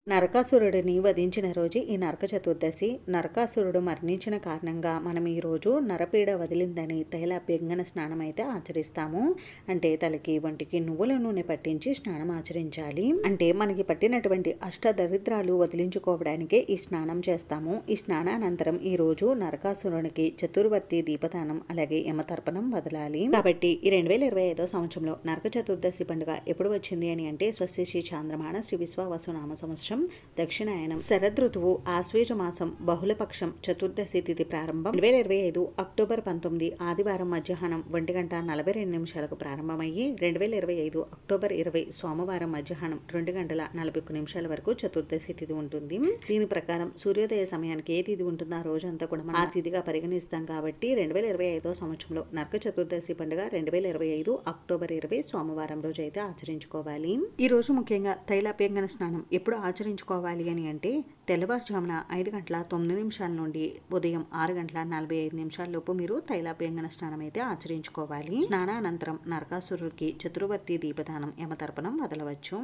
నరకాసురుడిని వధించిన రోజు ఈ నరక చతుర్దశి. నరకాసురుడు మరణించిన కారణంగా మనం ఈరోజు నరపీడ వదిలిందని తైలాభ్యంగన స్నానం అయితే ఆచరిస్తాము. అంటే తలకి వంటికి నువ్వుల నూనె పట్టించి స్నానం ఆచరించాలి. అంటే మనకి పట్టినటువంటి అష్టదరిద్రాలు వదిలించుకోవడానికే ఈ స్నానం చేస్తాము. ఈ స్నానానంతరం ఈ రోజు నరకాసురునికి చతుర్వర్తి దీపదానం అలాగే యమతర్పణం వదలాలి. కాబట్టి ఈ 2025 సంవత్సరంలో నరక చతుర్దశి పండుగ ఎప్పుడు వచ్చింది అని అంటే స్వస్తి చాంద్రమాన శ్రీ విశ్వావసు నామ సంవత్సరం దక్షిణాయనం శరదృతువు ఆశ్వేజ మాసం బహుళపక్షం చతుర్దశి తిథి ప్రారంభం 2025 అక్టోబర్ 19 ఆదివారం మధ్యాహ్నం 1:42 ప్రారంభమయ్యి 2025 అక్టోబర్ 20 సోమవారం మధ్యాహ్నం 2:41 వరకు చతుర్దశి తిథి ఉంటుంది. దీని ప్రకారం సూర్యోదయ సమయానికి ఏ తిథి ఉంటుందో ఆ రోజంతా కూడా మనం ఆ తిథిగా పరిగణిస్తాం. కాబట్టి 2025 సంవత్సరంలో నరక చతుర్దశి పండుగ 2025 అక్టోబర్ 20 సోమవారం రోజు అయితే ఆచరించుకోవాలి. ఈ రోజు ముఖ్యంగా తైలాభ్యంగన స్నానం ఎప్పుడు ఆచరించుకోవాలి అని అంటే తెల్లవారుజామున 5:09 నుండి ఉదయం 6:45 లోపు మీరు తైలాభ్యంగన స్నానం అయితే ఆచరించుకోవాలి. స్నానానంతరం నరకాసురుడికి చతుర్వర్తి దీపదానం యమతర్పణం వదలవచ్చు.